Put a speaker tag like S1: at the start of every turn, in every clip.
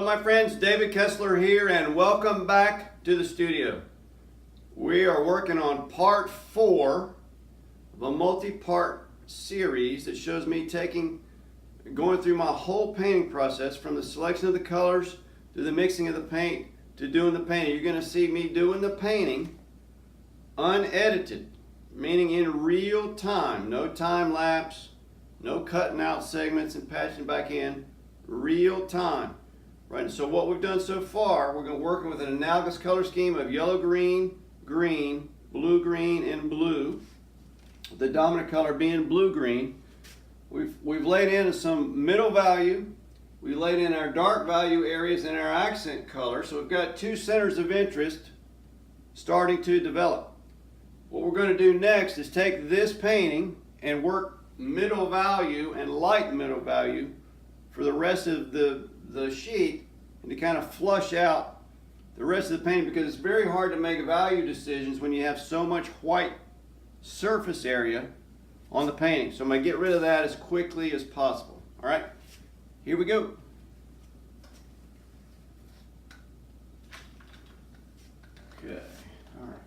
S1: Hello my friends, David Kessler here and welcome back to the studio. We are working on part 4 of a multi-part series that shows me going through my whole painting process from the selection of the colors to the mixing of the paint to doing the painting. You're going to see me doing the painting unedited, meaning in real time, no time lapse, no cutting out segments and patching back in, real time. Right, so what we've done so far, we're going to work with an analogous color scheme of yellow, green, green, blue, green, and blue. The dominant color being blue, green. We've laid in some middle value. We laid in our dark value areas and our accent color. So we've got two centers of interest starting to develop. What we're going to do next is take this painting and work middle value and light middle value for the rest of the sheet, and to kind of flush out the rest of the painting, because it's very hard to make value decisions when you have so much white surface area on the painting. So I'm going to get rid of that as quickly as possible. All right, here we go. Okay, all right.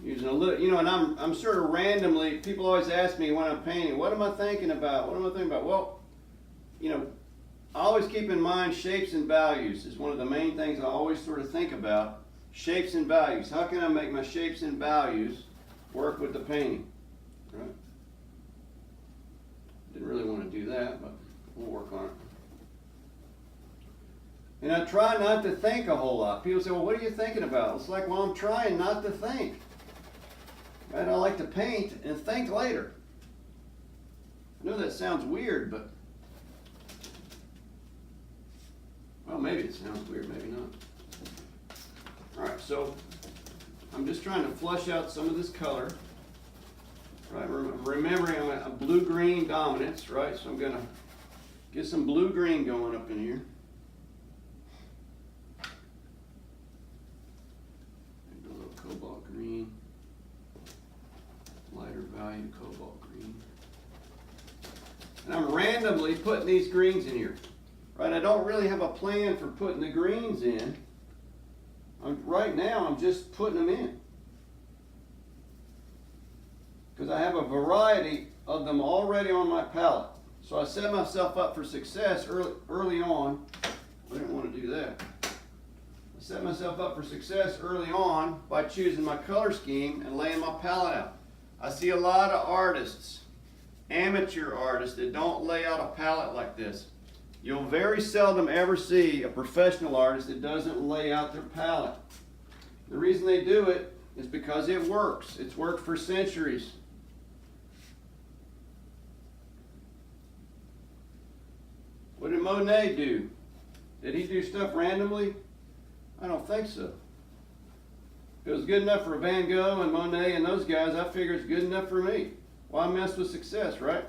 S1: Using a little, and I'm sort of randomly, people always ask me when I'm painting, what am I thinking about? What am I thinking about? Well, I always keep in mind shapes and values is one of the main things I always sort of think about. Shapes and values. How can I make my shapes and values work with the painting? Right? Didn't really want to do that, but we'll work on it. And I try not to think a whole lot. People say, well, what are you thinking about? It's like, well, I'm trying not to think. Right? I like to paint and think later. I know that sounds weird, but well, maybe it sounds weird, maybe not. All right, so I'm just trying to flush out some of this color. Right, remembering I'm a blue-green dominance, right? So I'm going to get some blue-green going up in here. Maybe a little cobalt green. Lighter value cobalt green. And I'm randomly putting these greens in here. Right, I don't really have a plan for putting the greens in. Right now I'm just putting them in. Because I have a variety of them already on my palette. So I set myself up for success early on. I didn't want to do that. I set myself up for success early on by choosing my color scheme and laying my palette out. I see a lot of artists, amateur artists, that don't lay out a palette like this. You'll very seldom ever see a professional artist that doesn't lay out their palette. The reason they do it is because it works. It's worked for centuries. What did Monet do? Did he do stuff randomly? I don't think so. If it was good enough for Van Gogh and Monet and those guys, I figure it's good enough for me. Why mess with success, right?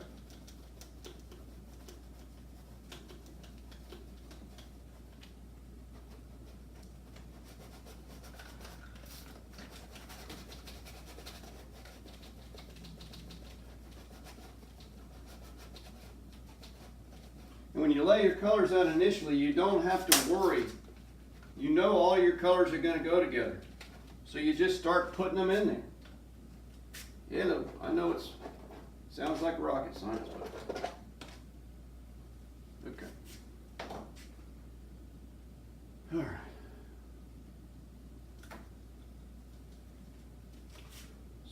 S1: And when you lay your colors out initially, you don't have to worry. You know all your colors are going to go together. So you just start putting them in there. Yeah, I know it sounds like rocket science, but okay. All right.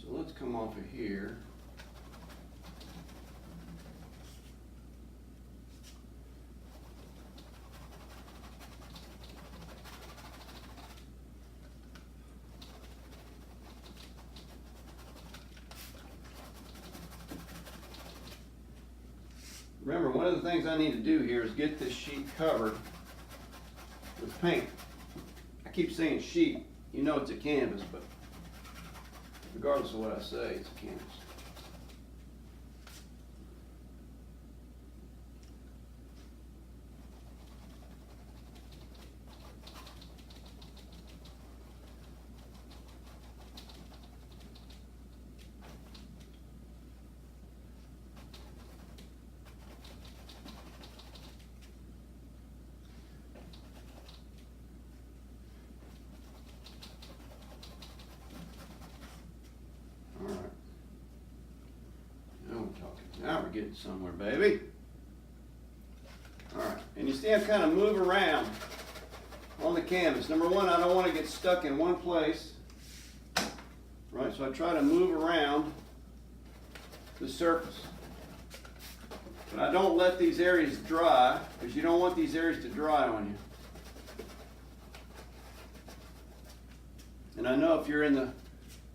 S1: So let's come off of here. Remember, one of the things I need to do here is get this sheet covered with paint. I keep saying sheet. You know it's a canvas, but regardless of what I say, it's a canvas. getting somewhere, baby. All right, and you see I kind of move around on the canvas. Number one, I don't want to get stuck in one place, right? So I try to move around the surface. But I don't let these areas dry, because you don't want these areas to dry on you. And I know if you're in the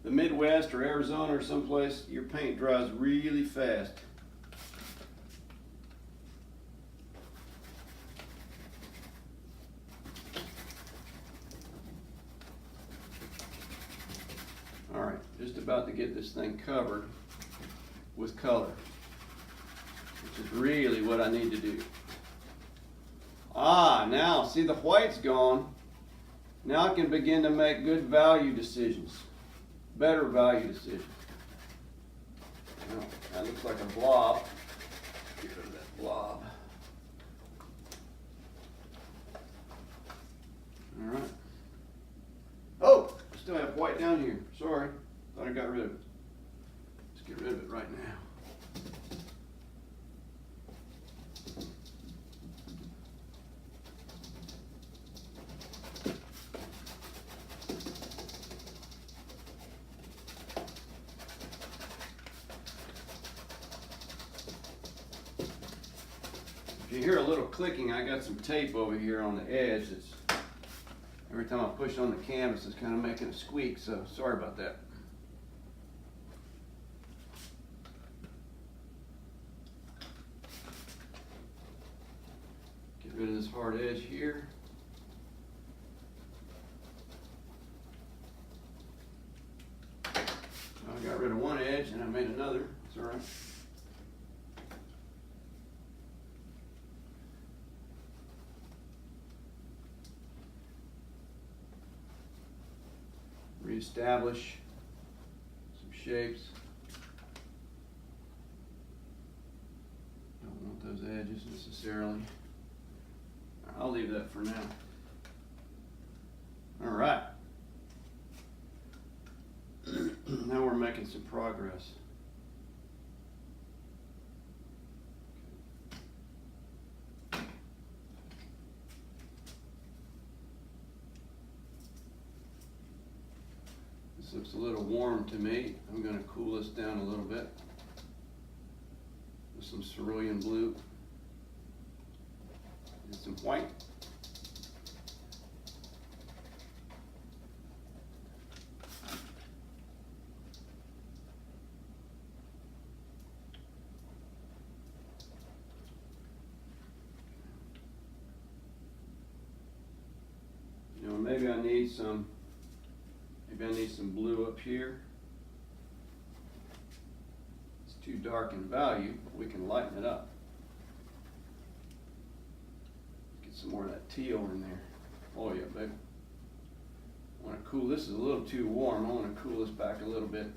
S1: Midwest or Arizona or someplace, your paint dries really fast. All right, just about to get this thing covered with color, which is really what I need to do. Now, see the white's gone. Now I can begin to make good value decisions, better value decisions. Now, that looks like a blob. Get rid of that blob. All right. Oh, I still have white down here. Sorry, thought I got rid of it. Let's get rid of it right now. If you hear a little clicking, I got some tape over here on the edge. It's every time I push on the canvas, it's kind of making a squeak, so sorry about that. Get rid of this hard edge here. I got rid of one edge and I made another. It's all right. Reestablish some shapes. Don't want those edges necessarily. I'll leave that for now. All right. Now we're making some progress. This looks a little warm to me. I'm going to cool this down a little bit with some cerulean blue and some white. You know, maybe I need some blue up here. It's too dark in value, but we can lighten it up. Get some more of that teal in there. Oh yeah, baby. I want to cool, this is a little too warm. I want to cool this back a little bit.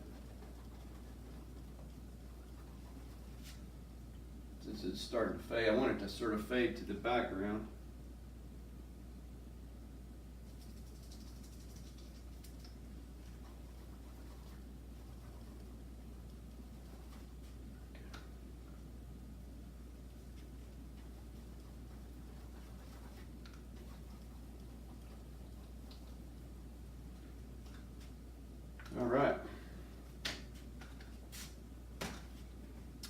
S1: Since it's starting to fade, I want it to sort of fade to the background. All right.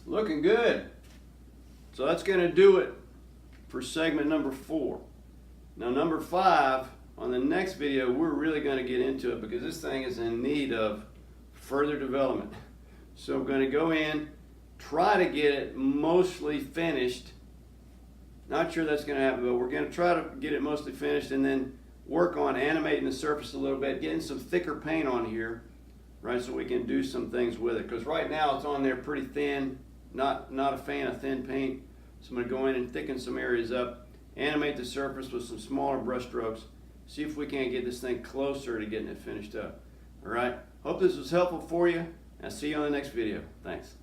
S1: Looking good. So that's going to do it for segment number 4. Now number 5, on the next video, we're really going to get into it because this thing is in need of further development. So I'm going to go in, try to get it mostly finished. Not sure that's going to happen, but we're going to try to get it mostly finished and then work on animating the surface a little bit, getting some thicker paint on here, right, so we can do some things with it. Because right now it's on there pretty thin, not a fan of thin paint. So I'm going to go in and thicken some areas up, animate the surface with some smaller brush strokes, see if we can't get this thing closer to getting it finished up. All right, hope this was helpful for you. I'll see you on the next video. Thanks.